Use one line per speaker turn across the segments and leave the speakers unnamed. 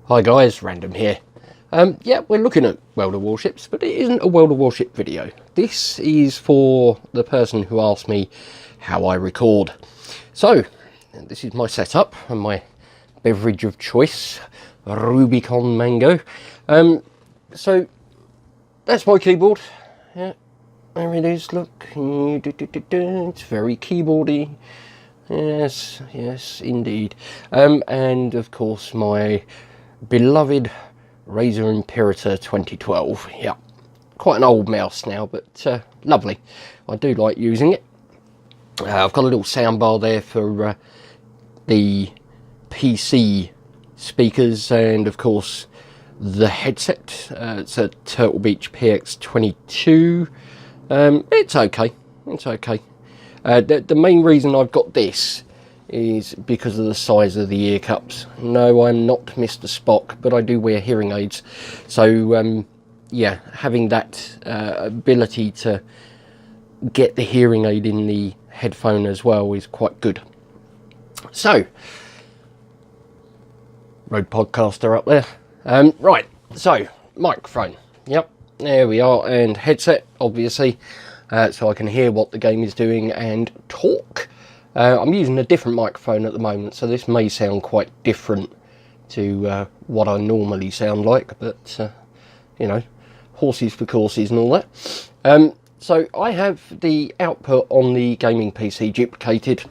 Hi guys, Random here. Yeah, we're looking at World of Warships, but it isn't a World of Warship video. This is for the person who asked me how I record. So, this is my setup and my beverage of choice, Rubicon Mango. So, that's my keyboard. Yeah, there it is, look. It's very keyboardy. Yes, indeed. And of course my beloved Razer Imperator 2012. Yeah, quite an old mouse now, but lovely. I do like using it. I've got a little soundbar there for the PC speakers, and of course the headset. It's a Turtle Beach PX22. It's okay. The main reason I've got this is because of the size of the ear cups. No, I'm not Mr. Spock, but I do wear hearing aids. So, yeah, having that ability to get the hearing aid in the headphone as well is quite good. So, Road Podcaster up there. Right, so, microphone. Yep, there we are. And headset, obviously, so I can hear what the game is doing and talk. I'm using a different microphone at the moment, so this may sound quite different to what I normally sound like, but, you know, horses for courses and all that. So I have the output on the gaming PC duplicated,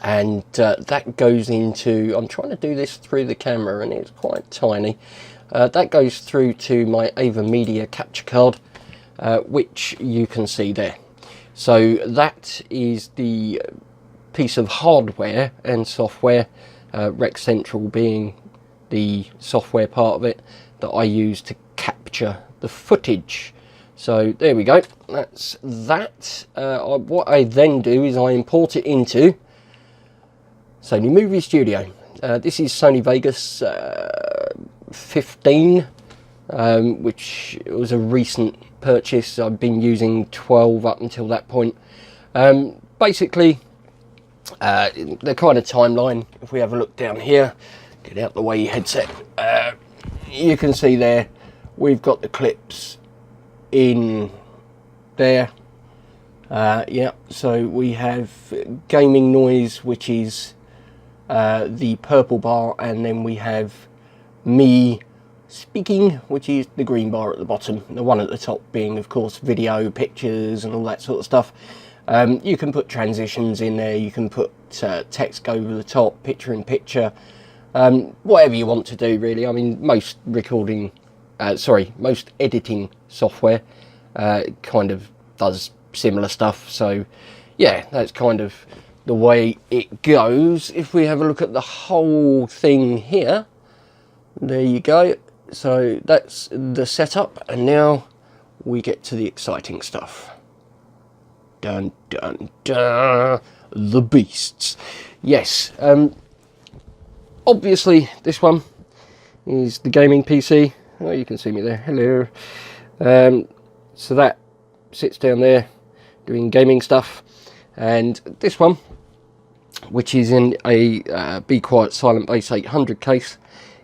and that goes into, I'm trying to do this through the camera and it's quite tiny, that goes through to my AVerMedia capture card, which you can see there. So that is the piece of hardware and software, Rec Central being the software part of it, that I use to capture the footage. So there we go, that's that. What I then do is I import it into Sony Movie Studio. This is Sony Vegas 15, which was a recent purchase. I've been using 12 up until that point. Basically, the kind of timeline, if we have a look down here, get out the way headset, you can see there we've got the clips in there. Yeah, so we have gaming noise, which is the purple bar, and then we have me speaking, which is the green bar at the bottom. The one at the top being, of course, video, pictures and all that sort of stuff. You can put transitions in there, you can put text over the top, picture in picture, whatever you want to do really. I mean, most most editing software kind of does similar stuff. So yeah, that's kind of the way it goes. If we have a look at the whole thing here, there you go. So that's the setup, and now we get to the exciting stuff. Dun dun dun, the beasts. Yes, obviously this one is the gaming PC. Oh, you can see me there, hello. So that sits down there doing gaming stuff, and this one, which is in a Be Quiet Silent Base 800 case,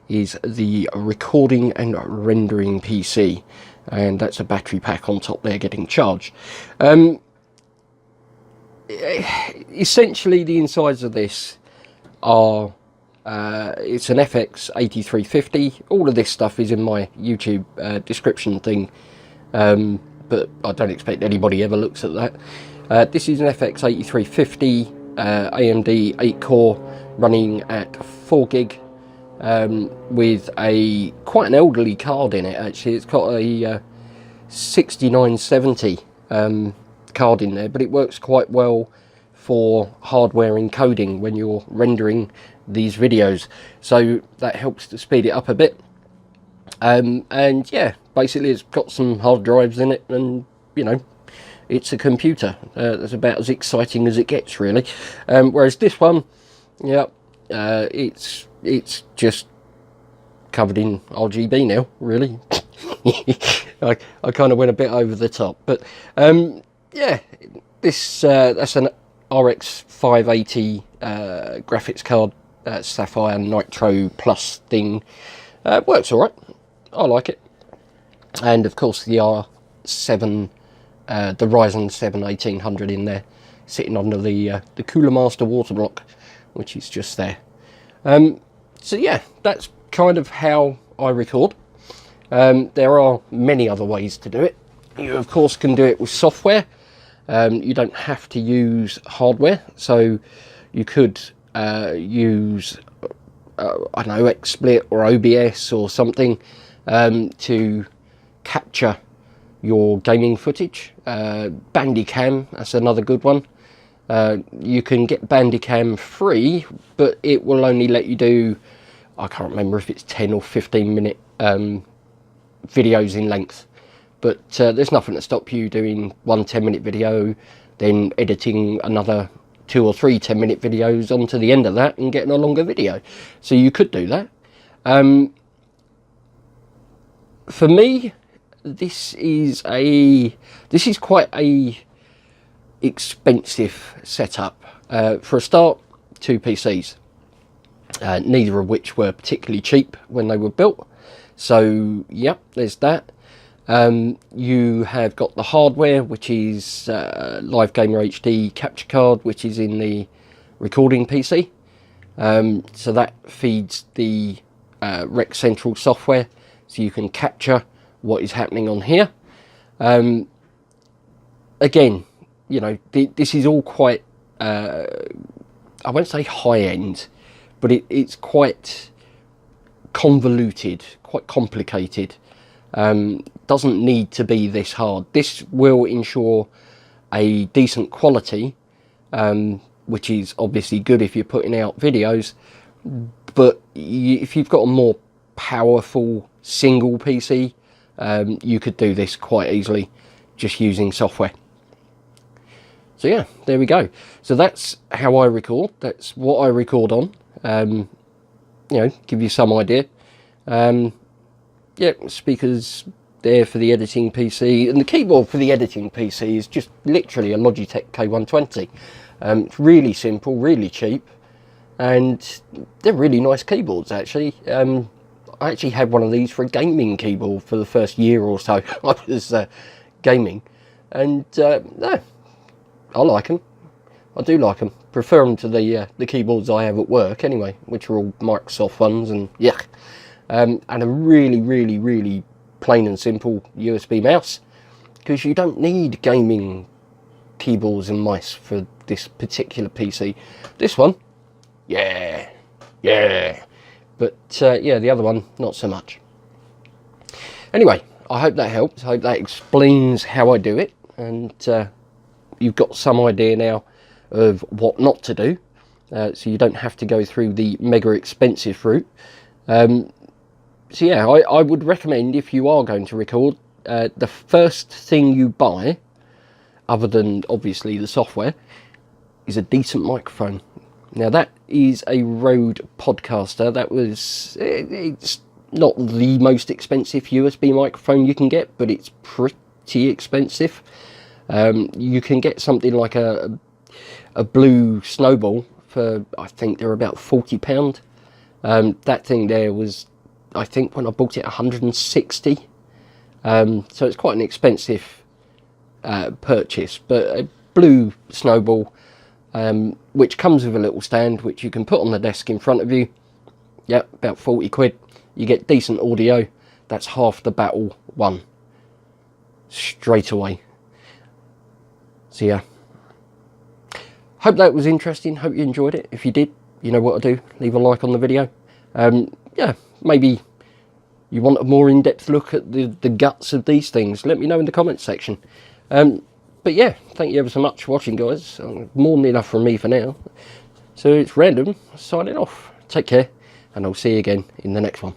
is the recording and rendering PC, and that's a battery pack on top there getting charged. Essentially the insides of this are it's an FX 8350. All of this stuff is in my YouTube description thing, but I don't expect anybody ever looks at that. This is an FX 8350 AMD 8 core running at 4 gig, with quite an elderly card in it. Actually, it's got a 6970 card in there, but it works quite well for hardware encoding when you're rendering these videos, so that helps to speed it up a bit. And yeah, basically it's got some hard drives in it, and you know, it's a computer. That's about as exciting as it gets really. Whereas this one, yeah, it's just covered in RGB now really. I kind of went a bit over the top, but yeah, this that's an RX 580 graphics card, Sapphire Nitro Plus thing. It works all right. I like it. And of course the R7, the Ryzen 7 1800 in there, sitting under the Cooler Master water block, which is just there. So yeah, that's kind of how I record. There are many other ways to do it. You of course can do it with software. You don't have to use hardware, so you could use I don't know, XSplit or OBS or something to capture your gaming footage. Bandicam, that's another good one. You can get Bandicam free, but it will only let you do, I can't remember if it's 10 or 15 minute videos in length. But there's nothing to stop you doing one 10-minute video, then editing another 2 or 3 10-minute videos onto the end of that and getting a longer video. So you could do that. For me, this is quite a expensive setup. For a start, 2 PCs, neither of which were particularly cheap when they were built. So yep, there's that. You have got the hardware, which is Live Gamer HD capture card, which is in the recording PC. So that feeds the Rec Central software, so you can capture what is happening on here. Again, you know, this is all quite, I won't say high-end, but it's quite convoluted, quite complicated. Doesn't need to be this hard. This will ensure a decent quality, which is obviously good if you're putting out videos, but if you've got a more powerful single PC, you could do this quite easily just using software. So yeah, there we go. So that's how I record. That's what I record on. You know, give you some idea. Yeah, speakers there for the editing PC, and the keyboard for the editing PC is just literally a Logitech K120. It's really simple, really cheap, and they're really nice keyboards actually. I actually had one of these for a gaming keyboard for the first year or so I was gaming, and no, I like them. I do like them. Prefer them to the keyboards I have at work anyway, which are all Microsoft ones, and yeah. And a really, really, really plain and simple USB mouse, because you don't need gaming keyboards and mice for this particular PC. This one, yeah, but yeah, the other one, not so much. Anyway, I hope that helps. I hope that explains how I do it, and you've got some idea now of what not to do, so you don't have to go through the mega expensive route. So yeah, I would recommend, if you are going to record, the first thing you buy, other than obviously the software, is a decent microphone. Now that is a Rode Podcaster. That was, it's not the most expensive USB microphone you can get, but it's pretty expensive. You can get something like a Blue Snowball for, I think they're about £40. That thing there was, I think when I bought it, 160. So it's quite an expensive purchase, but a Blue Snowball, which comes with a little stand which you can put on the desk in front of you. Yep, about 40 quid. You get decent audio. That's half the battle won straight away. So yeah, hope that was interesting. Hope you enjoyed it. If you did, you know what to do. Leave a like on the video. Yeah, maybe you want a more in-depth look at the guts of these things. Let me know in the comments section. But yeah, thank you ever so much for watching, guys. More than enough from me for now. So it's Random signing off. Take care, and I'll see you again in the next one.